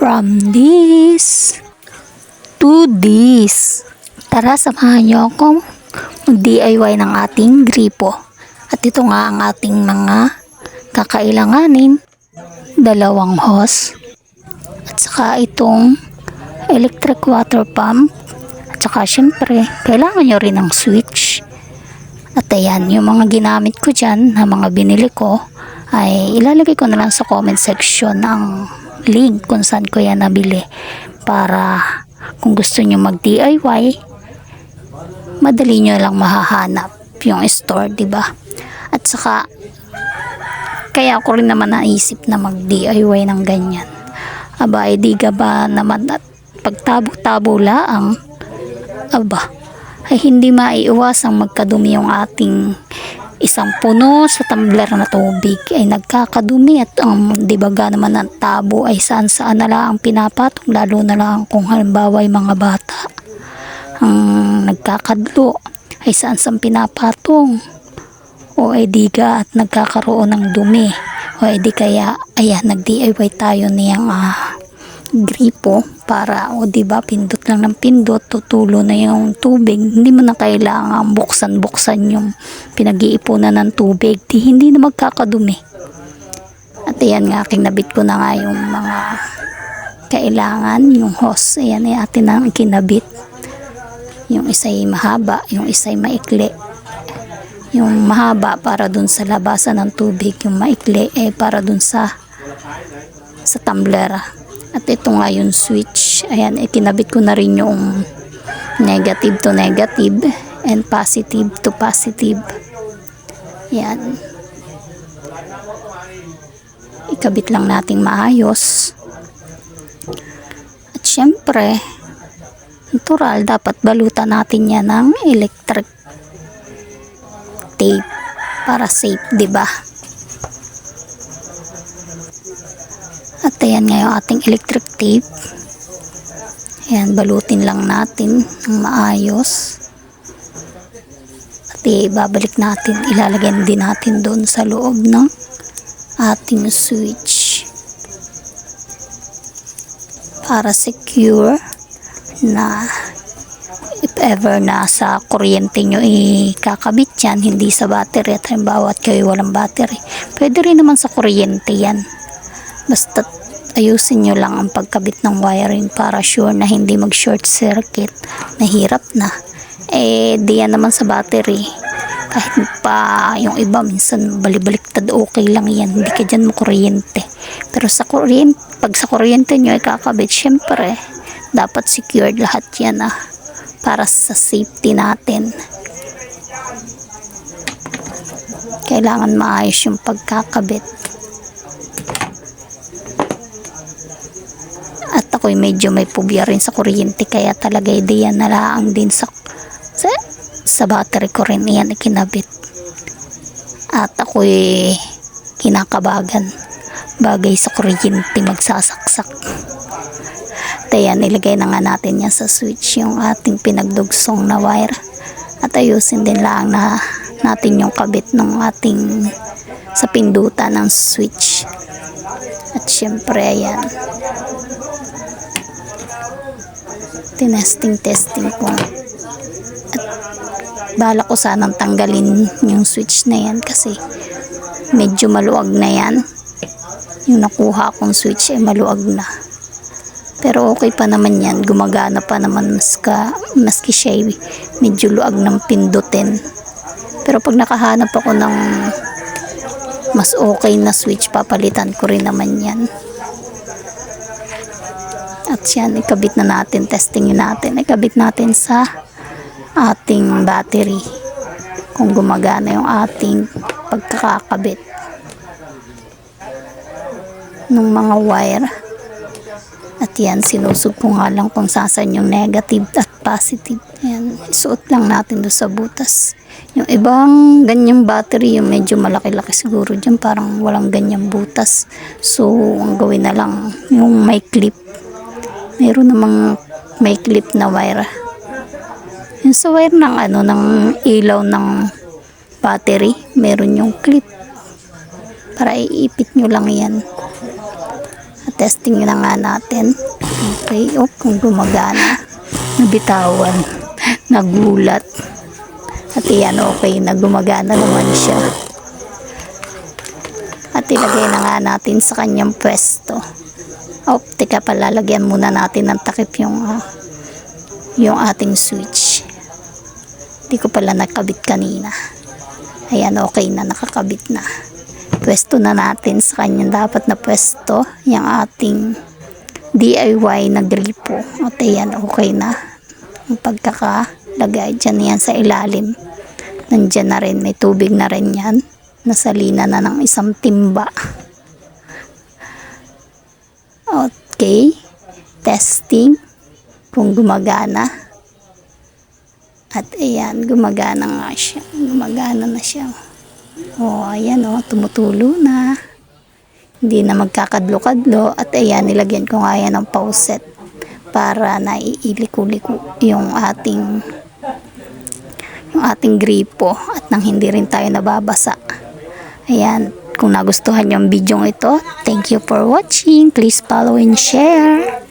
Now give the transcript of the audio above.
From this to this. Tara, samahan niyo ako mag-DIY ng ating gripo. At ito nga ang ating mga kakailanganin. Dalawang hose. At saka itong electric water pump. At saka syempre, kailangan nyo rin ng switch. At ayan, yung mga ginamit ko dyan, na mga binili ko, ay ilalagay ko na lang sa comment section ng link kung saan ko yan nabili. Para kung gusto nyo mag-DIY, madali nyo lang mahahanap yung store, diba? At saka, kaya ako rin naman naisip na mag-DIY ng ganyan. Aba, di ka ba naman at pagtabo-tabo laang, aba, ay hindi maiiwasang magkadumi yung ating isang puno sa tumbler na tubig ay nagkakadumi at ang dibaga naman ng tabo ay saan na lang pinapatong, lalo na lang kung halimbawa ay mga bata ang nagkakadlo ay saan pinapatong o ay diga at nagkakaroon ng dumi o ay di kaya ayan nag-DIY tayo niyang gripo para o diba pindot lang ng pindot, tutulo na yung tubig, hindi mo na kailangan buksan yung pinag-iipunan ng tubig, hindi na magkakadumi. At ayan nga, kinabit ko na nga yung mga kailangan, yung hose, ayan ay atin na kinabit. Yung isa'y mahaba, yung isa'y maikli. Yung mahaba para dun sa labasan ng tubig, yung maikli ay para dun sa tumbler. At ito nga yung switch. Ayan, kinabit ko na rin yung negative to negative and positive to positive. Ayan. Ikabit lang nating maayos. At syempre, natural, dapat balutan natin yan ng electric tape para safe, diba? At ayan nga yung ating electric tape. Ayan, balutin lang natin ng maayos. At ibabalik natin, ilalagay din natin doon sa loob ng ating switch. Para secure na if ever na sa kuryente nyo ikakabit yan, hindi sa battery. At halimbawa at kayo walang battery, pwede rin naman sa kuryente yan. Basta ayusin nyo lang ang pagkabit ng wiring para sure na hindi mag short circuit. Nahirap na. Di yan naman sa battery. Kahit pa yung iba minsan balibaliktad, okay lang yan. Hindi ka dyan makuryente. Pero sa kuryente, pag sa kuryente nyo ay kakabit, syempre dapat secured lahat yan para sa safety natin. Kailangan maayos yung pagkakabit. At ako'y medyo may phobia rin sa kuryente, kaya talaga diyan na lang din sa battery ko rin yan ikinabit. At ako'y kinakabagan bagay sa kuryente magsasaksak. Kaya nilagay na nga natin yan sa switch yung ating pinagdugsong na wire. At ayusin din lang na natin yung kabit ng ating sa pindutan ng switch. At syempre ayan, testing ko. At bala ko sanang tanggalin yung switch na yan kasi medyo maluwag na yan. Yung nakuha kong switch ay maluwag na. Pero okay pa naman yan, gumagana pa naman maski siya medyo luwag ng pindutin. Pero pag nakahanap ako ng mas okay na switch, papalitan ko rin naman yan. At yan, ikabit na natin, testing natin, ikabit natin sa ating battery kung gumagana yung ating pagkakabit ng mga wire. At yan, sinusog ko nga lang kung saan yung negative at positive. Yan, isuot lang natin doon sa butas. Yung ibang ganyang battery, yung medyo malaki-laki siguro dyan, parang walang ganyang butas. So, ang gawin na lang, yung may clip. Meron namang may clip na wire. Yung sa wire ng ng ilaw ng battery, meron yung clip. Para iipit nyo lang yan. Testing na nga natin. Okay, kung gumagana. Nabitawan. Nagulat. At yan, okay, gumagana naman siya. At ilagay na nga natin sa kanyang pwesto. Teka, palalagyan muna natin ng takip yung ating switch. Hindi ko pala nakabit kanina. Ayan, okay na, nakakabit na. Pwesto na natin sa kanyang dapat na pwesto yung ating DIY na gripo. At ayan, okay na. Ang pagkakalagay dyan yan sa ilalim. Nandyan na rin, may tubig na rin yan. Nasalina na ng isang timba. Okay, testing kung gumagana. At ayan, gumagana nga siya. Gumagana na siya. Ayan tumutulo na. Hindi na magkakadlo-kadlo. At ayan, nilagyan ko nga yan ng faucet para naiiliko-liko yung ating gripo at nang hindi rin tayo nababasa. Ayan, kung nagustuhan yung video ito, thank you for watching. Please follow and share.